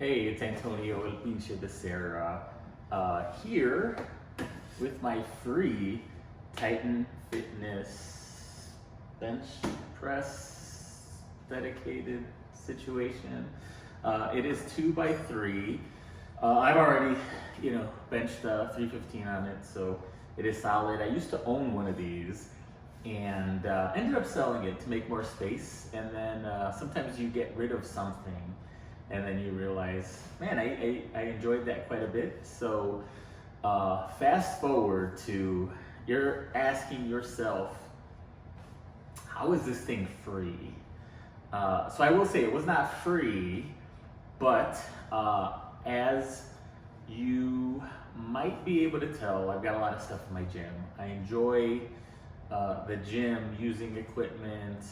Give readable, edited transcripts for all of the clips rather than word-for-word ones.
Hey, it's Antonio El Pinche Becerra here with my free Titan Fitness bench press dedicated situation. It is 2x3. I've already, benched 315 on it, so it is solid. I used to own one of these and ended up selling it to make more space. And then sometimes you get rid of something and then you realize, man, I enjoyed that quite a bit. So fast forward to you're asking yourself, how is this thing free? So I will say it was not free, but as you might be able to tell, I've got a lot of stuff in my gym. I enjoy the gym, using equipment,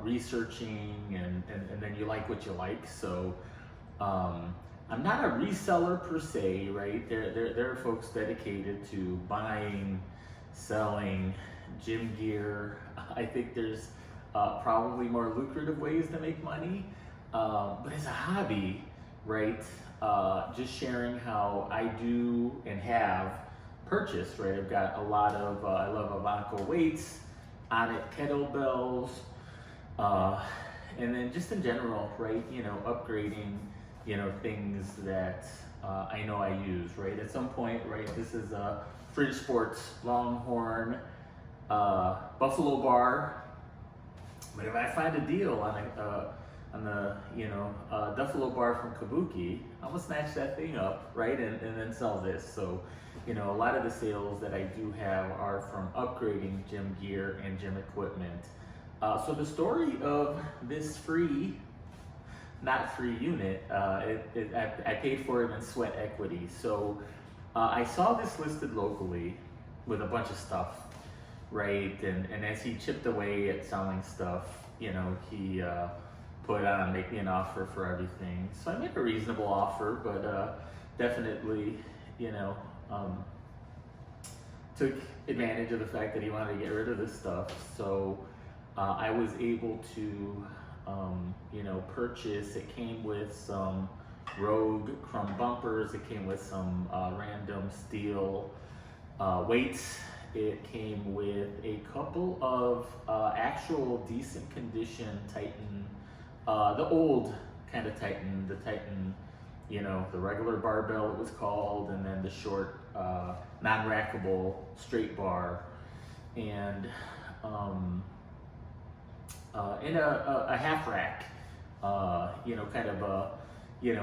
researching, and then you like what you like. So I'm not a reseller per se, right? There are folks dedicated to buying, selling gym gear. I think there's probably more lucrative ways to make money, but as a hobby, right? Just sharing how I do and have purchased, right? I've got a lot of, I love Avonco weights, on it kettlebells, and then just in general, right? Upgrading, things that I know I use, right? At some point, right? This is a Fridge Sports Longhorn Buffalo bar, but if I find a deal on the Buffalo bar from Kabuki, I'm gonna snatch that thing up, right, and then sell this. So, a lot of the sales that I do have are from upgrading gym gear and gym equipment. So the story of this not free unit, I paid for it in sweat equity. So I saw this listed locally with a bunch of stuff, right, and as he chipped away at selling stuff, he put on, make me an offer for everything. So I made a reasonable offer, but definitely, took advantage of the fact that he wanted to get rid of this stuff. So I was able to, purchase. It came with some Rogue Chrome bumpers. It came with some random steel weights. It came with a couple of actual decent condition Titan, the old kind of Titan, the Titan, the regular barbell it was called, and then the short, non-rackable straight bar, and in a half rack, kind of a,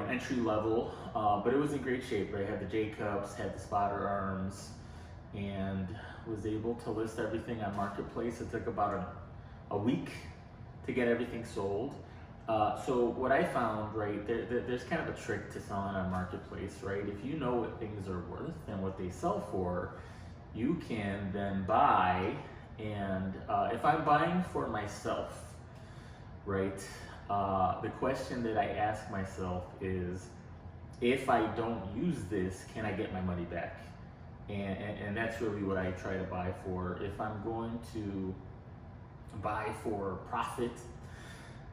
entry level, but it was in great shape, right? Had the J-cups, had the spotter arms, and was able to list everything on Marketplace. It took about a week to get everything sold. So what I found, right, there's kind of a trick to selling on Marketplace, right? If you know what things are worth and what they sell for, you can then buy. And if I'm buying for myself, right, the question that I ask myself is, if I don't use this, can I get my money back? And that's really what I try to buy for. If I'm going to buy for profit,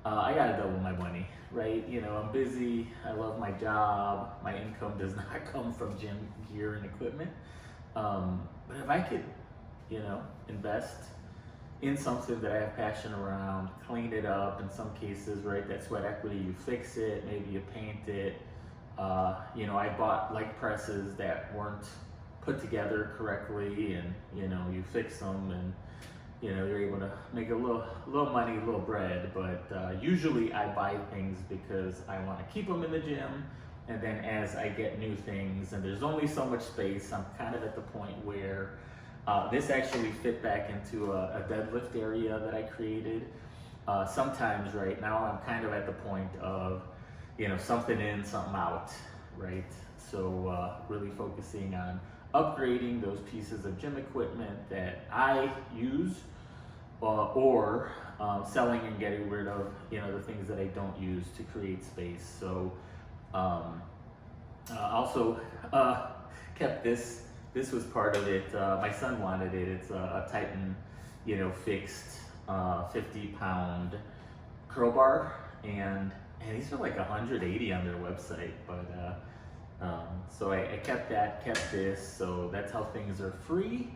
I gotta double my money, right? I'm busy, I love my job, my income does not come from gym gear and equipment. But if I could, invest in something that I have passion around, clean it up in some cases, right? That sweat equity, you fix it, maybe you paint it. I bought leg presses that weren't put together correctly, and you fix them, and you're able to make a little money, a little bread. But usually I buy things because I want to keep them in the gym, and then as I get new things, and there's only so much space, I'm kind of at the point where this actually fit back into a deadlift area that I created. Sometimes right now I'm kind of at the point of, something in, something out, right? So really focusing on upgrading those pieces of gym equipment that I use, or selling and getting rid of, the things that I don't use to create space. So also kept this. This was part of it. My son wanted it. It's a Titan, fixed 50-pound curl bar, and and these are like 180 on their website, but so I kept this, so that's how things are free.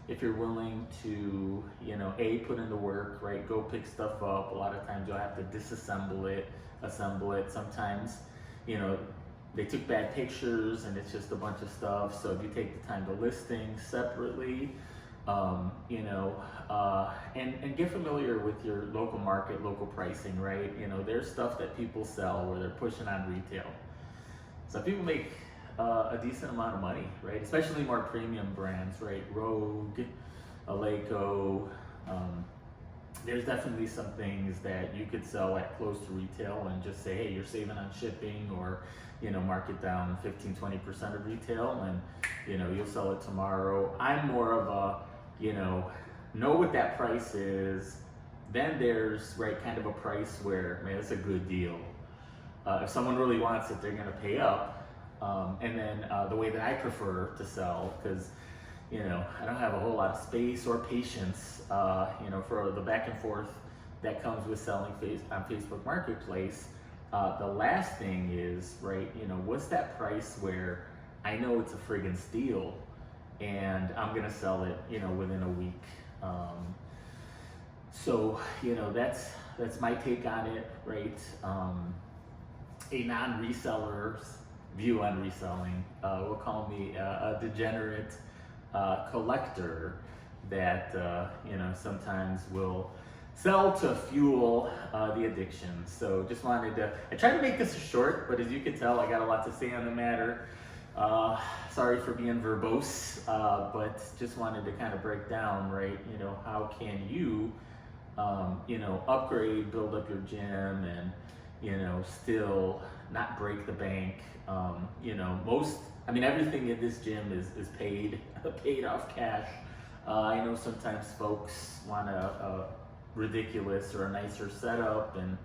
If you're willing to, put in the work, right, go pick stuff up. A lot of times you'll have to disassemble it, assemble it. Sometimes, they took bad pictures and it's just a bunch of stuff. So if you take the time to list things separately, and get familiar with your local market, local pricing, right? There's stuff that people sell where they're pushing on retail. So people make a decent amount of money, right? Especially more premium brands, right? Rogue, Eleiko. There's definitely some things that you could sell at close to retail and just say, hey, you're saving on shipping, or, mark it down 15-20% of retail, and, you'll sell it tomorrow. I'm more of a, know what that price is. Then there's, right, kind of a price where, man, it's a good deal. If someone really wants it, they're gonna pay up. And then the way that I prefer to sell, because I don't have a whole lot of space or patience, for the back and forth that comes with selling on Facebook Marketplace. The last thing is, right, what's that price where I know it's a friggin' steal and I'm gonna sell it, within a week. So that's my take on it, right? A non-reseller's view on reselling will call me a degenerate collector that sometimes will sell to fuel the addiction. So just wanted to, I tried to make this short, but as you can tell, I got a lot to say on the matter. Sorry for being verbose, but just wanted to kind of break down, right, how can you upgrade, build up your gym, and still not break the bank. Everything in this gym is paid off cash. I know sometimes folks want a ridiculous or a nicer setup, and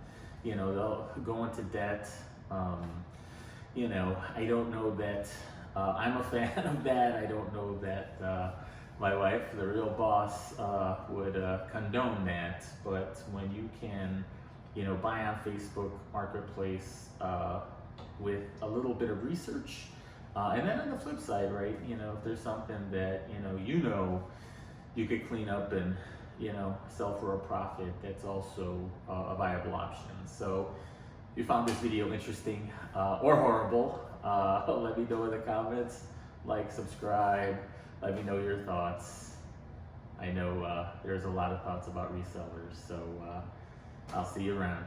they'll go into debt. I don't know that I'm a fan of that. I don't know that my wife, the real boss, would condone that. But when you can buy on Facebook Marketplace with a little bit of research, and then on the flip side, right, if there's something that you could clean up and sell for a profit, that's also a viable option. So if you found this video interesting or horrible, let me know in the comments. Like, subscribe, let me know your thoughts. I know there's a lot of thoughts about resellers, so I'll see you around.